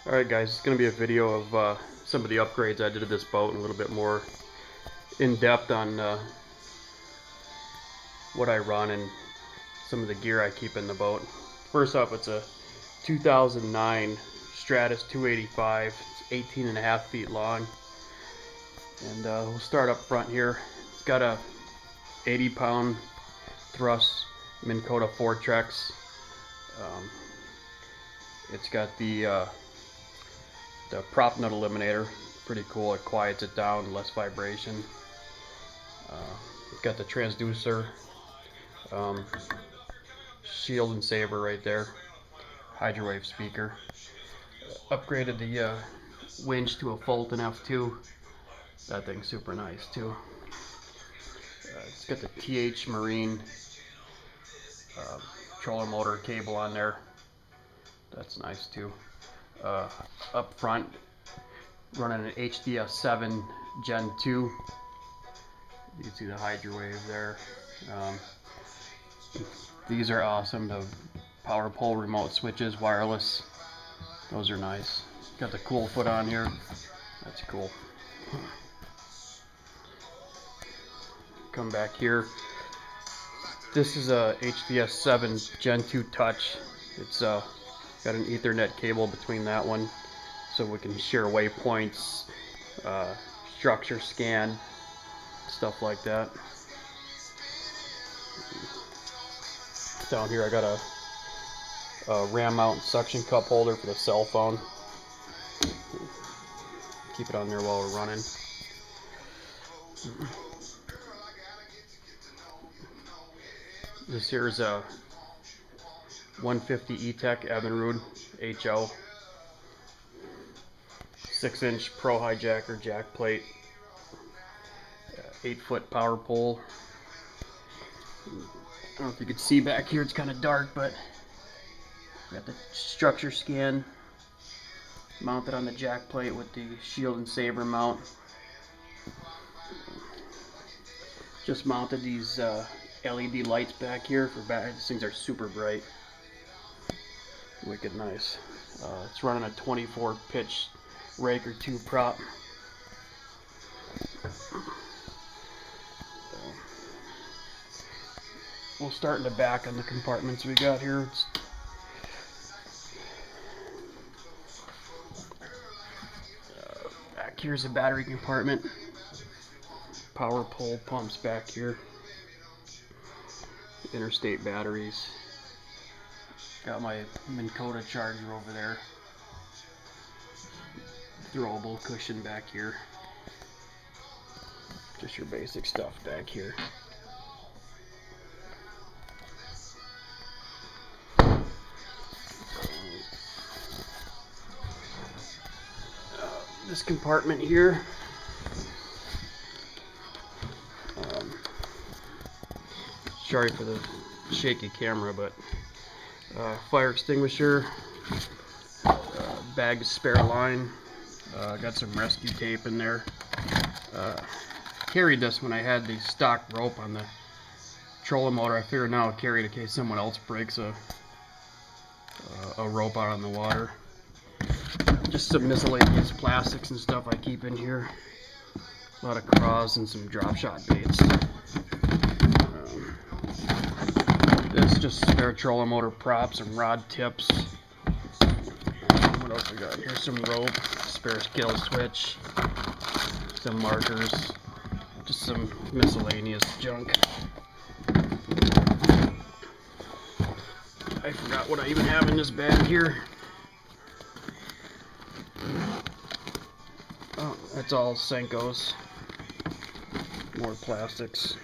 Alright guys, it's going to be a video of some of the upgrades I did to this boat and a little bit more in depth on what I run and some of the gear I keep in the boat. First up, it's a 2009 Stratos 285. It's 18.5 feet long. And we'll start up front here. It's got a 80-pound thrust Minn Kota Fortrex. It's got the prop nut eliminator, pretty cool. It quiets it down, less vibration. It's got the transducer, shield and saber right there, hydrowave speaker. Upgraded the winch to a Fulton F2. That thing's super nice too. It's got the TH Marine trolling motor cable on there. That's nice too. Up front, running an HDS7 Gen 2. You can see the hydrowave there. These are awesome. The power pole remote switches, wireless. Those are nice. Got the cool foot on here. That's cool. Come back here. This is a HDS7 Gen 2 Touch. It's got an Ethernet cable between that one, so we can share waypoints, structure scan, stuff like that. Down here I got a ram mount suction cup holder for the cell phone. Keep it on there while we're running. This here is a 150 e-tec Evinrude HL, 6-inch pro hijacker jack plate, 8-foot power pole. I don't know if you can see back here, it's kind of dark, but we got the structure scan mounted on the jack plate with the shield and saber mount. Just mounted these LED lights back here for back. These things are super bright. Wicked nice. It's running a 24 pitch Raker 2 prop. We'll start in the back on the compartments we got here. Back here's a battery compartment. Power pole pumps back here. Interstate batteries. Got my Minn Kota charger over there. Throwable cushion back here. Just your basic stuff back here. This compartment here. Sorry for the shaky camera, but fire extinguisher, bag of spare line, got some rescue tape in there. Carried this when I had the stock rope on the trolling motor. I figured now I'll carry it in case someone else breaks a rope out on the water. Just some miscellaneous plastics and stuff I keep in here. A lot of craws and some drop shot baits. This is just spare trolling motor props and rod tips. What else we got here? Some rope, spare kill switch, some markers, just some miscellaneous junk. I forgot what I even have in this bag here. Oh, that's all Senkos. More plastics.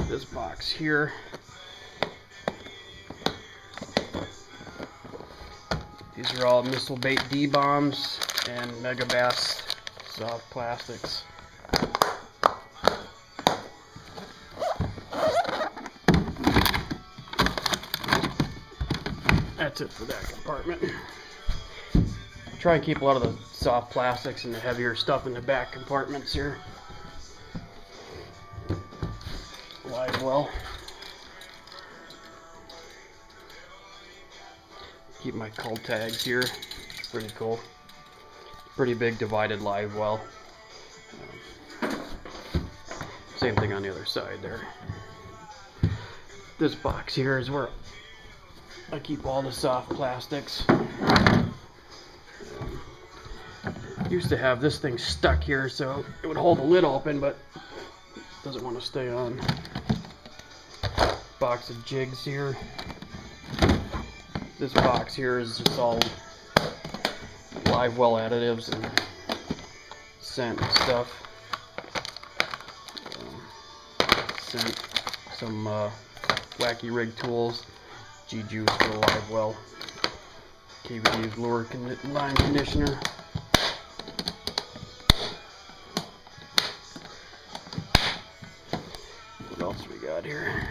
This box here. These are all missile bait D-bombs and Megabass soft plastics. That's it for that compartment. Try and keep a lot of the soft plastics and the heavier stuff in the back compartments here. live well. Keep my cull tags here. Pretty cool. Pretty big divided live well. Same thing on the other side there. This box here is where I keep all the soft plastics. Used to have this thing stuck here so it would hold the lid open, but it doesn't want to stay on. Box of jigs here. This box here is just all live well additives and scent and stuff. Scent, some wacky rig tools, G-juice for the live well, KVD's lure line conditioner. What else we got here?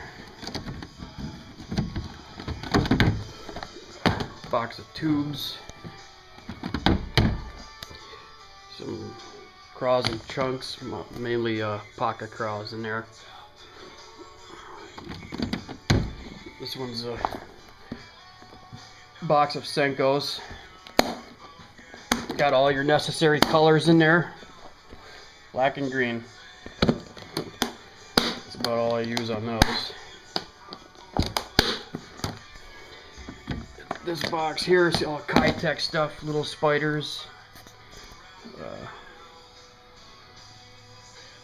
Box of tubes, some craws and chunks, mainly pocket craws in there. This one's a box of Senkos. Got all your necessary colors in there, black and green. That's about all I use on those. This box here is all e-tec stuff, little spiders,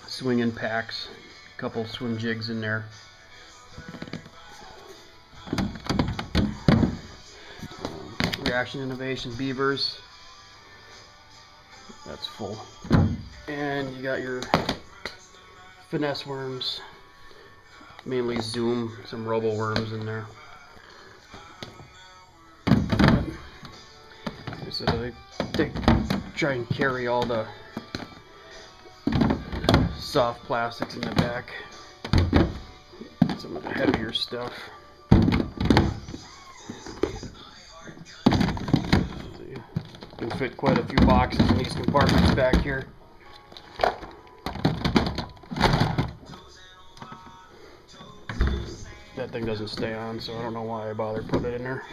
swinging packs, a couple swim jigs in there. Reaction Innovation beavers, that's full. And you got your finesse worms, mainly Zoom, some robo worms in there. So they try and carry all the soft plastics in the back, some of the heavier stuff. So you can fit quite a few boxes in these compartments back here. That thing doesn't stay on, so I don't know why I bothered putting it in there.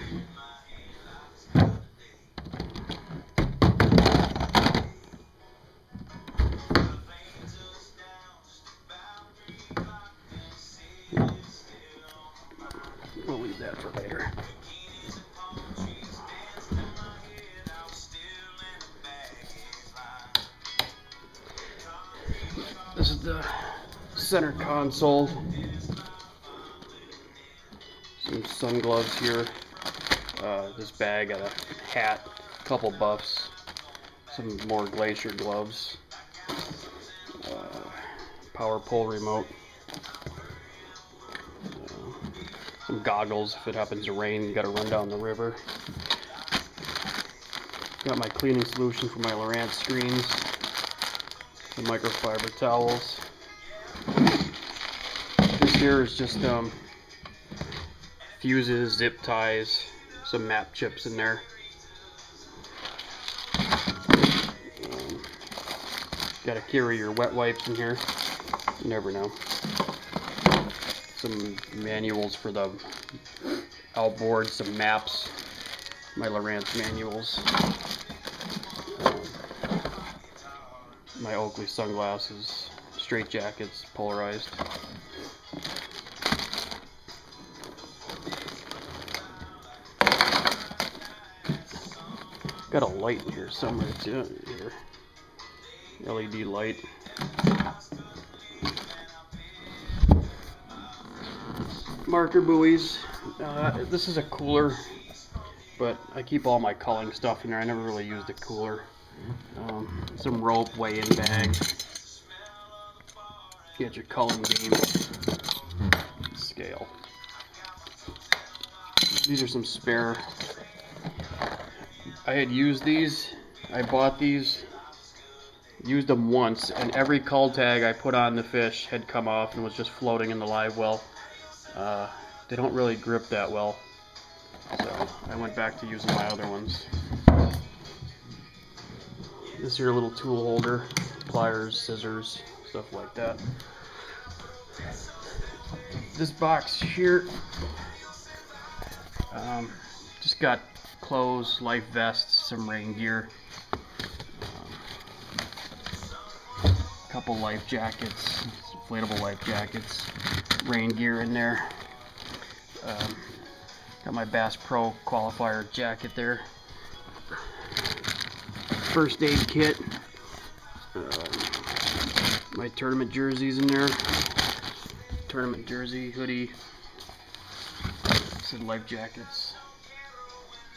We'll leave that for later. This is the center console. Some sun gloves here. This bag got a hat, a couple buffs, some more Glacier gloves, power pole remote. Some goggles if it happens to rain, you gotta run down the river. Got my cleaning solution for my Lowrance screens, some microfiber towels. This here is just fuses, zip ties, some map chips in there. Gotta carry your wet wipes in here, you never know. Some manuals for the outboard, some maps, my Lowrance manuals, my Oakley sunglasses, straight jackets, polarized. Got a light in here somewhere too. Here, LED light. Marker buoys. This is a cooler, but I keep all my culling stuff in there. I never really used a cooler. Some rope, weigh-in bag. You got your culling beam, scale. These are some spare. I had used these. I bought these, used them once, and every cull tag I put on the fish had come off and was just floating in the live well. They don't really grip that well, so I went back to using my other ones. This here little tool holder, pliers, scissors, stuff like that. This box here, just got clothes, life vests, some rain gear, a couple life jackets, inflatable life jackets, rain gear in there. Got my Bass Pro qualifier jacket there. First aid kit. My tournament jerseys in there. Tournament jersey, hoodie, some life jackets.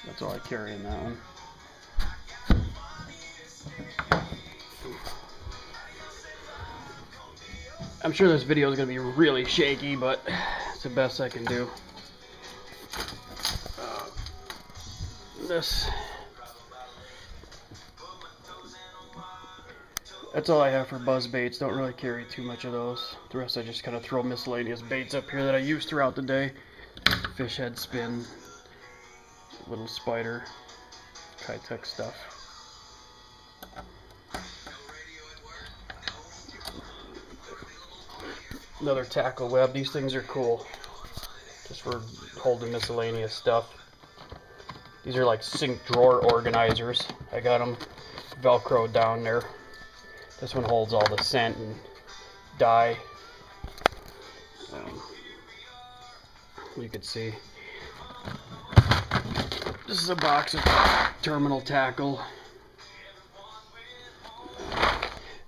That's all I carry in that one. I'm sure this video is going to be really shaky, but it's the best I can do. That's all I have for buzz baits. Don't really carry too much of those. The rest I just kind of throw miscellaneous baits up here that I use throughout the day. Fish head spin, little spider, e-tec stuff. Another tackle web. These things are cool, just for holding miscellaneous stuff. These are like sink drawer organizers. I got them velcroed down there. This one holds all the scent and dye. You can see. This is a box of terminal tackle.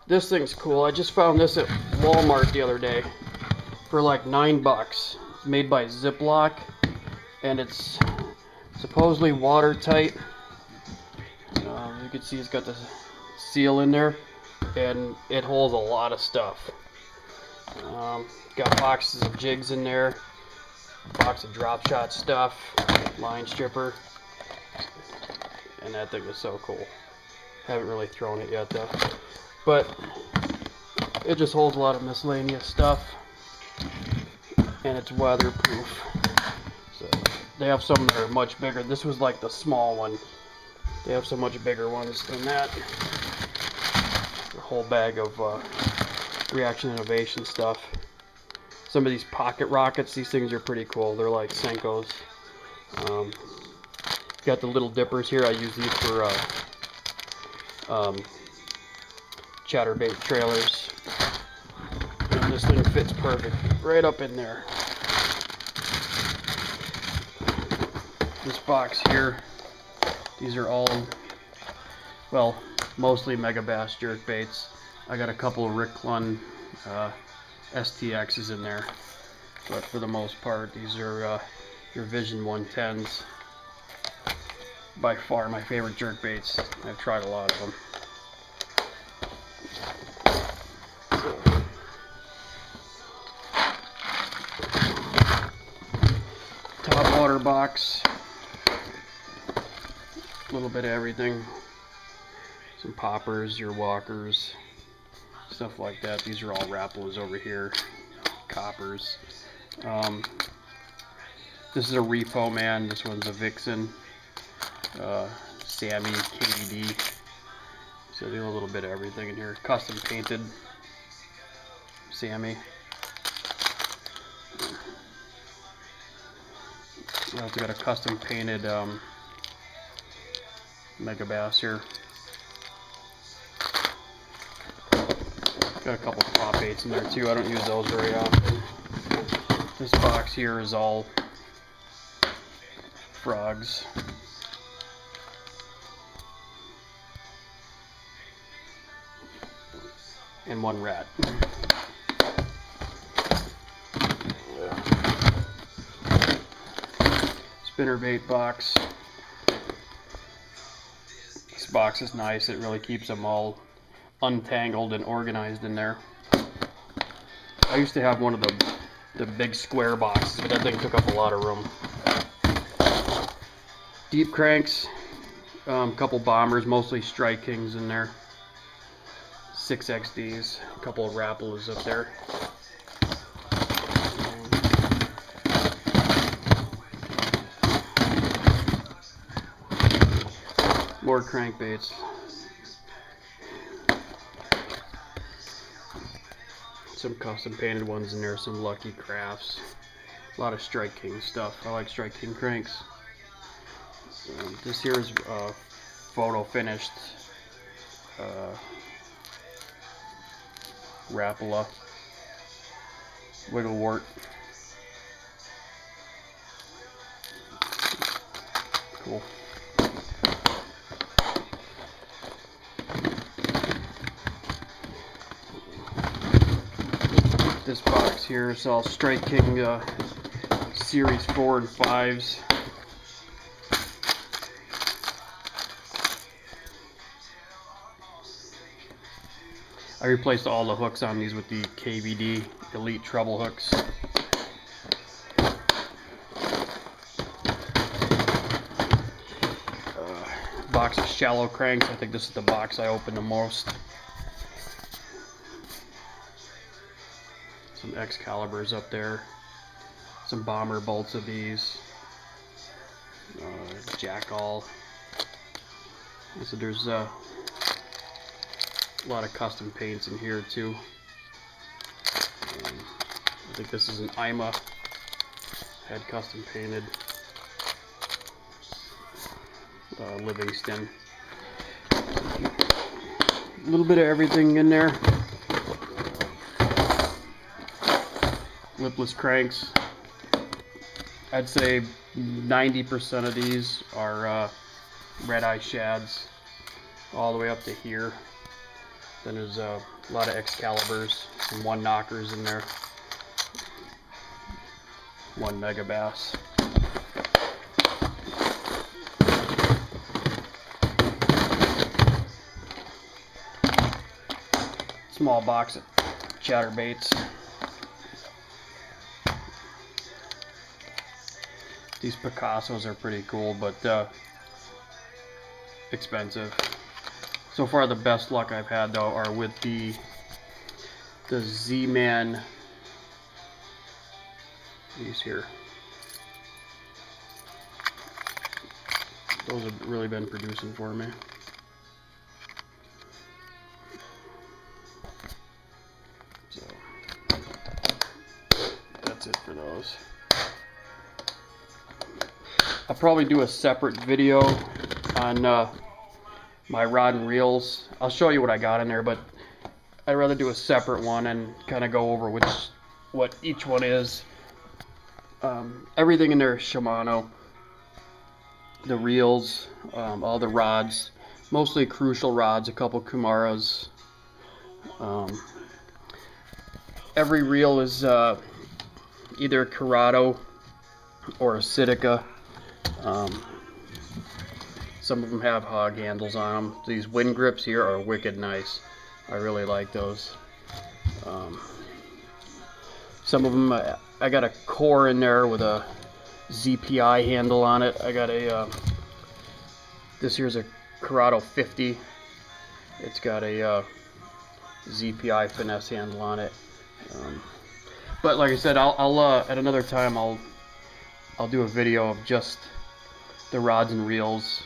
This thing's cool. I just found this at Walmart the other day for like $9. It's made by Ziploc, and it's supposedly watertight. You can see it's got the seal in there, and it holds a lot of stuff. Got boxes of jigs in there, box of drop shot stuff, line stripper, and that thing is so cool. Haven't really thrown it yet though, but it just holds a lot of miscellaneous stuff, and it's weatherproof. So they have some that are much bigger. This was like the small one. They have so much bigger ones than that. A whole bag of Reaction Innovation stuff. Some of these pocket rockets, these things are pretty cool. They're like Senkos. Got the little dippers here. I use these for chatterbait trailers. And this thing fits perfect right up in there. This box here, these are all, well, mostly Megabass jerk baits. I got a couple of Rick Clunn STXs in there, but for the most part, these are your Vision 110s. By far my favorite jerk baits. I've tried a lot of them. Top water box. A little bit of everything. Some poppers, your walkers, stuff like that. These are all Rappalas over here. Coppers. This is a Repo Man. This one's a Vixen. Sammy, KDD. So I do a little bit of everything in here. Custom painted Sammy. I also got a custom painted Megabass here. Got a couple of pop baits in there too. I don't use those very often. This box here is all frogs. And one rat. Spinnerbait box. This box is nice. It really keeps them all untangled and organized in there. I used to have one of the big square boxes, but that thing took up a lot of room. Deep cranks, couple bombers, mostly Strike Kings in there. 6 XDs, a couple of Rappalas up there. More crankbaits. some custom painted ones in there, some Lucky Crafts, a lot of Strike King stuff. I like Strike King cranks. This here is photo finished Rapala Wigglewort. Cool. This box here is all Strike King Series 4 and 5s. I replaced all the hooks on these with the KVD Elite treble hooks. Box of shallow cranks. I think this is the box I opened the most. Some Excaliburs up there. Some bomber bolts of these. Jackall. So there's a lot of custom paints in here too. I think this is an IMA. Had custom painted. Livingston. A little bit of everything in there. Lipless cranks. I'd say 90% of these are red eye shads, all the way up to here. Then there's a lot of Excaliburs, some 1 knockers in there, 1 Megabass. Small box of chatterbaits. These Picassos are pretty cool, but expensive. So far, the best luck I've had though are with the Z-Man. These here. Those have really been producing for me. So that's it for those. I'll probably do a separate video on my rod and reels. I'll show you what I got in there, but I'd rather do a separate one and kind of go over what each one is. Everything in there is Shimano. The reels, all the rods, mostly Crucial rods, a couple Kumaras. Every reel is either a Corrado or a Sitka. Some of them have hog handles on them. These wind grips here are wicked nice. I really like those. Some of them, I got a core in there with a ZPI handle on it. I got a, this here's a Corrado 50. It's got a ZPI finesse handle on it. But like I said, I'll at another time I'll do a video of just the rods and reels,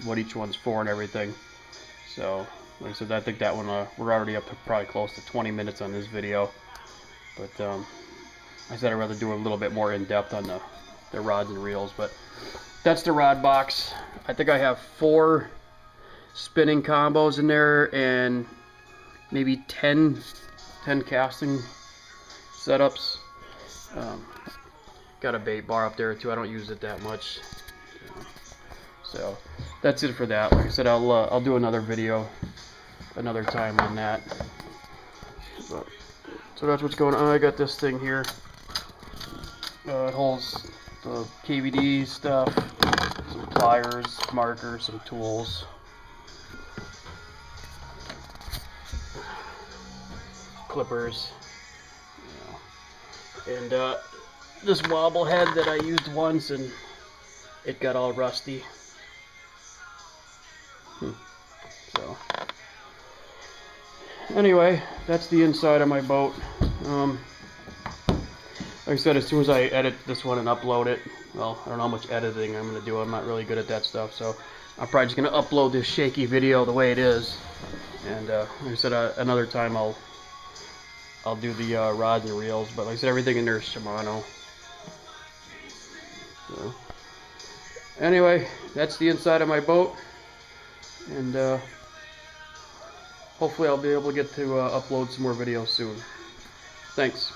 what each one's for and everything. So like I said, I think that one we're already up to probably close to 20 minutes on this video. But I said I'd rather do a little bit more in depth on the rods and reels. But that's the rod box. I think I have 4 spinning combos in there and maybe 10 casting setups. Got a bait bar up there too. I don't use it that much. So that's it for that. Like I said, I'll do another video another time on that. But, so that's what's going on. I got this thing here. It holds the KVD stuff, some pliers, markers, some tools. Clippers. And this wobble head that I used once and it got all rusty. So anyway, that's the inside of my boat. Like I said, as soon as I edit this one and upload it, well, I don't know how much editing I'm going to do. I'm not really good at that stuff, so I'm probably just going to upload this shaky video the way it is. And like I said, another time I'll I'll do the rods and reels. But like I said, everything in there is Shimano. So, anyway, that's the inside of my boat, and hopefully I'll be able to get to upload some more videos soon. Thanks.